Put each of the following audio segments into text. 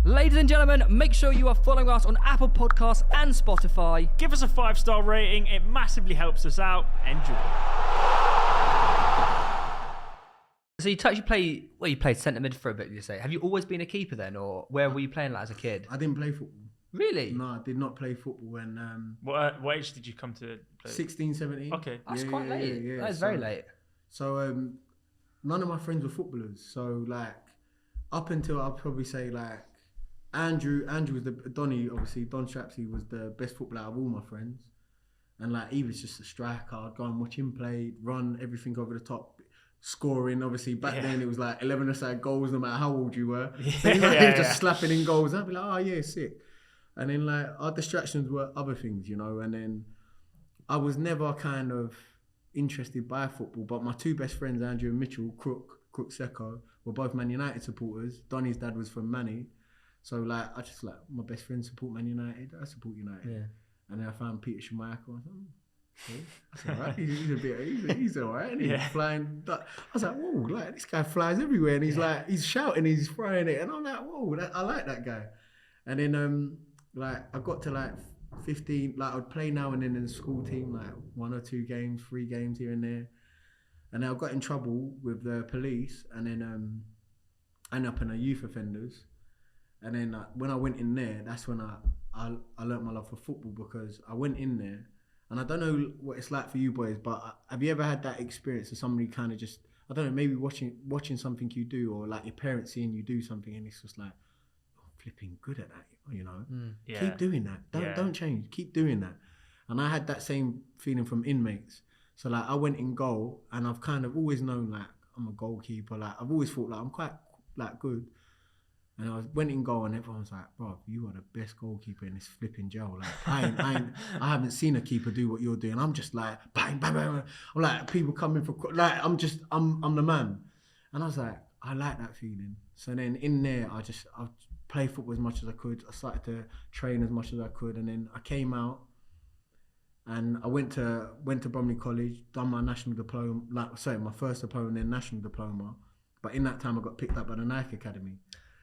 Ladies and gentlemen, make sure you are following us on Apple Podcasts and Spotify. Give us a 5-star rating. It massively helps us out. Enjoy. So you played centre mid for a bit, did you say? Have you always been a keeper then, or where were you playing as a kid? I didn't play football. Really? No, I did not play football when... What age did you come to play? 16, 17. Okay. That's quite late. Yeah. That is very late. So none of my friends were footballers. So like up until I'll probably say like Andrew was Donny, obviously Don Strapsy was the best footballer out of all my friends. And like he was just a striker. I'd go and watch him play, run everything over the top, scoring. Obviously back then it was like 11-a-side goals no matter how old you were. So he was just slapping in goals. I'd be like, oh yeah, sick. And then like our distractions were other things, you know. And then I was never kind of interested by football, but my two best friends, Andrew and Mitchell, Crook Secco, were both Man United supporters. Donny's dad was from Manny. So like I just like my best friends support Man United, I support United. Yeah. And then I found Peter Schmeichel. I was like, cool, that's all right. He's all right. And he's flying. I was like, whoa, like this guy flies everywhere, and he's like, he's shouting, he's throwing it, and I'm like, whoa, I like that guy. And then like I got to like 15, like I'd play now and then in the school team, like 1 or 2 games, 3 games here and there. And then I got in trouble with the police, and then ended up in a youth offenders. And then when I went in there, that's when I learnt my love for football, because I went in there, and I don't know what it's like for you boys, but have you ever had that experience of somebody kind of just, I don't know, maybe watching something you do, or like your parents seeing you do something, and it's just like, oh, flipping good at that, you know? Keep doing that. Don't change. Keep doing that. And I had that same feeling from inmates. So like I went in goal, and I've kind of always known like I'm a goalkeeper. Like I've always thought like I'm quite like good. And I went in goal, and everyone was like, bro, you are the best goalkeeper in this flipping jail. Like I haven't seen a keeper do what you're doing. I'm just like bang, bang, bang. I'm like, people coming for, like I'm the man. And I was like, I like that feeling. So then in there, I played football as much as I could. I started to train as much as I could, and then I came out, and I went to Bromley College, done my national diploma, my first diploma and then national diploma. But in that time, I got picked up by the Nike Academy.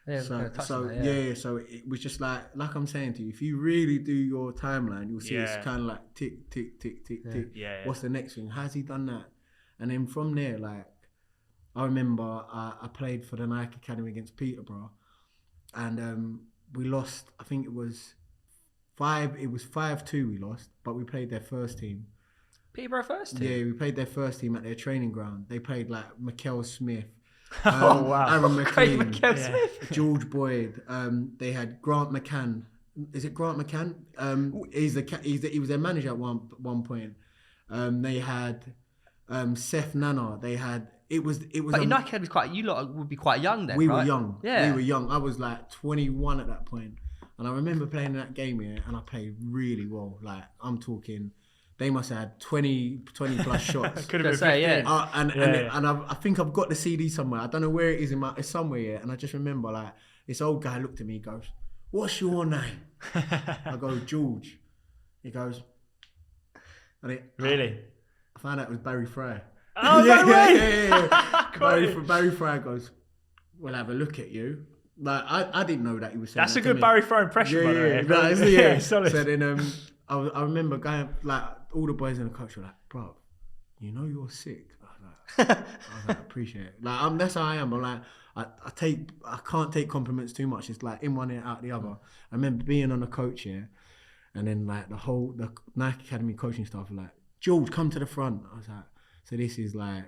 Yeah, so it was just like I'm saying to you, if you really do your timeline, you'll see it's kind of like tick, tick, tick, tick, tick. Yeah. What's the next thing? How's he done that? And then from there, like, I remember I played for the Nike Academy against Peterborough, and we lost. I think it was 5-2 we lost, but we played their first team. Peterborough first team? Yeah, we played their first team at their training ground. They played like Mikel Smith, oh wow, Aaron McLean, Smith. George Boyd. They had Grant McCann. Is it Grant McCann? He was their manager at one point. They had Seth Nana. They had it was. But United was quite. You lot would be quite young then. We right? were young. Yeah, we were young. I was like 21 at that point, and I remember playing in that game here, and I played really well. Like I'm talking. They must have had 20 plus shots. Could have been 15. And I think I've got the CD somewhere. I don't know where it is it's somewhere here. And I just remember like this old guy looked at me. He goes, "What's your name?" I go, "George." He goes, and really? I found out it was Barry Fry. Oh yeah. Barry Fry goes, "We'll have a look at you." Like I didn't know that he was saying That's that a good to me. Barry Fry impression, by the way. Yeah. Solid. So then I remember going, like, all the boys in the coach were like, "Bro, you know you're sick." I was like, "Appreciate it." Like, that's how I am. I'm like, I can't take compliments too much. It's like in one ear, out the other. I remember being on a coach here, and then like the Nike Academy coaching staff were like, "George, come to the front." I was like, so this is like,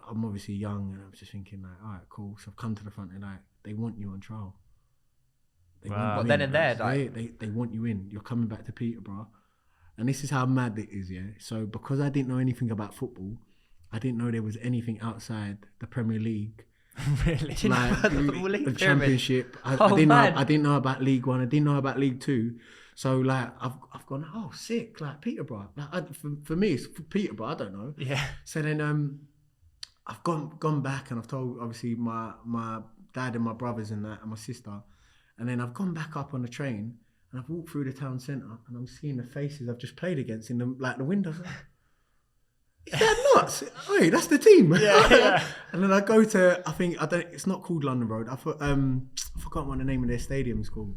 I'm obviously young, and I was just thinking like, all right, cool. So I've come to the front, and like, they want you on trial. They want you then in, and there, they want you in. You're coming back to Peterborough. And this is how mad it is, yeah? So because I didn't know anything about football, I didn't know there was anything outside the Premier League. Really? Like the Championship. I didn't know about League One. I didn't know about League Two. So like I've gone, oh sick, like Peterborough. Like for me it's Peterborough, I don't know. Yeah. So then I've gone back, and I've told obviously my dad and my brothers and that and my sister. And then I've gone back up on the train, and I've walked through the town centre, and I'm seeing the faces I've just played against in the windows. Is that nuts? Wait, that's the team. Yeah. And then I go to, it's not called London Road. I forgot what the name of their stadium is called.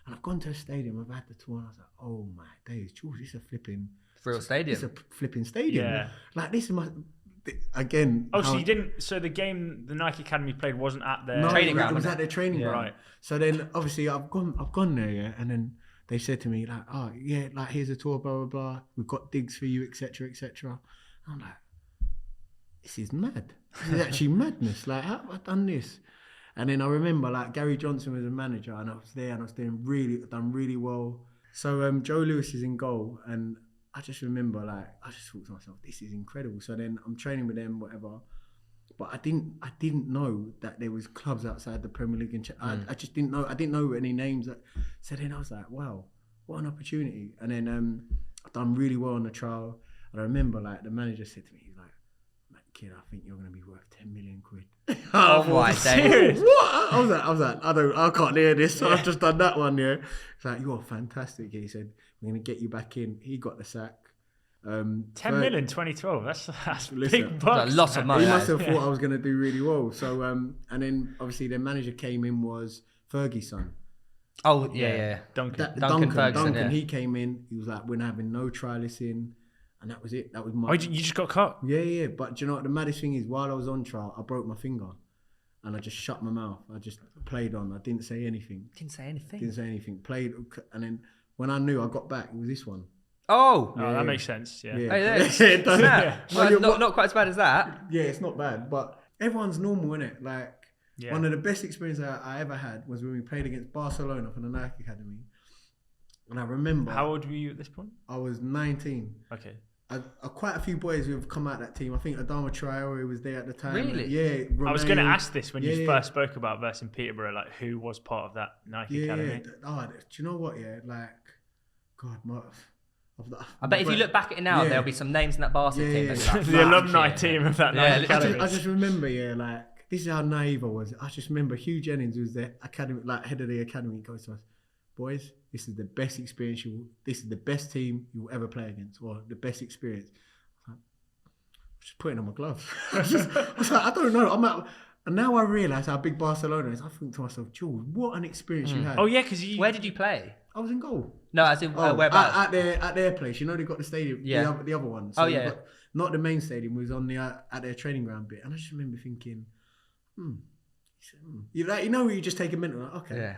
And I've gone to a stadium, I've had the tour, and I was like, oh my days, George, this is a flipping... Real stadium. It's a flipping stadium. Yeah. Like, this is my... Again... Oh, so you didn't... So the game the Nike Academy played wasn't at their... Training ground, it was wasn't at their training ground. Right. So then, obviously, I've gone there, yeah, and then they said to me, like, oh, yeah, like, here's a tour, blah, blah, blah. We've got digs for you, etc., etc. I'm like, this is mad. This is actually madness. Like, how have I done this? And then I remember, like, Gary Johnson was a manager, and I was there, and I was done really well. So Joe Lewis is in goal, and I just remember, like, I just thought to myself, this is incredible. So then I'm training with them, whatever. But I didn't know that there was clubs outside the Premier League, and I just didn't know. I didn't know any names. So then I was like, wow, what an opportunity. And then I've done really well on the trial. And I remember, like, the manager said to me, he's like, kid, I think you're going to be worth 10 million quid. Oh my days. What? I was like, I can't hear this. I've just done that one, yeah. It's like, you're fantastic. He said, we're going to get you back in. He got the sack. 10 million 2012. That's Listen, big bucks. Lots of money. He must have thought I was going to do really well. So, and then obviously the manager came in was Fergie's son. Oh, yeah. Duncan. Duncan Ferguson, yeah. He came in. He was like, we're having no trialists in. And that was it. That was my... Oh, you just got cut? Yeah. But do you know what the maddest thing is? While I was on trial, I broke my finger. And I just shut my mouth. I just played on. I didn't say anything. Didn't say anything. Played. And then when I knew I got back, it was this one. Oh, that makes sense. Yeah. Hey, there. It does. Well, not quite as bad as that. Yeah, it's not bad. But everyone's normal, innit? Like, one of the best experiences I ever had was when we played against Barcelona for the Nike Academy. And I remember... How old were you at this point? I was 19. Okay. Quite a few boys who have come out of that team. I think Adama Traore was there at the time. Really? Yeah. I was going to ask this when you first spoke about versus Peterborough, like who was part of that Nike Academy? Yeah. Oh, do you know what? Yeah, like, God, I bet if you look back at it now, there'll be some names in that Barca team. Yeah. That's like, The alumni team of that Nike Academy. I just remember, like, this is how naive I was. I just remember Hugh Jennings, who was the academy, like head of the academy, goes to us, boys, this is the best experience this is the best team you will ever play against, or the best experience. I was like, just putting on my gloves. I was like, I don't know. And now I realise how big Barcelona is. I think to myself, Jules, what an experience you had. Oh yeah, because where did you play? I was in goal. No, as in whereabouts? At their place. You know, they got the stadium, the other one. So not the main stadium. It was on at their training ground bit. And I just remember thinking, You know, you just take a minute, like, okay. Yeah.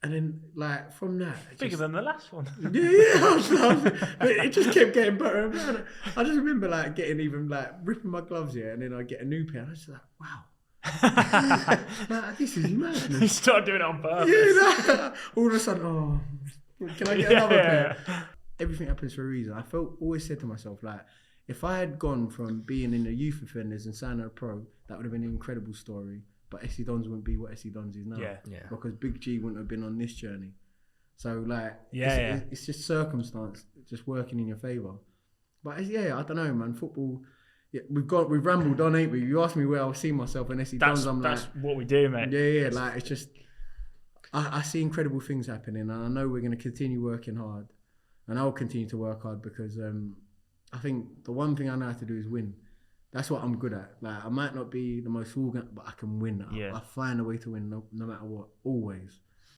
And then, like, from that... Bigger than the last one. But it just kept getting better and better. I just remember, like, getting even, like, ripping my gloves here, and then I'd get a new pair. And I was just like, wow. Like, this is madness. You start doing it on purpose. Yeah, all of a sudden, can I get another pair? Everything happens for a reason. I always said to myself, like, if I had gone from being in the youth offenders and signing a pro, that would have been an incredible story. But SC Dons wouldn't be what SC Dons is now. Yeah. Because Big G wouldn't have been on this journey. So, like, it's just circumstance, just working in your favour. But, I don't know, man. Football, we've rambled on, ain't we? You asked me where I see myself in SC Dons. That's what we do, mate. Yeah. Like, it's just, I see incredible things happening, and I know we're going to continue working hard. And I'll continue to work hard because I think the one thing I know how to do is win. That's what I'm good at. Like, I might not be the most organized, but I can win. I find a way to win no matter what, always.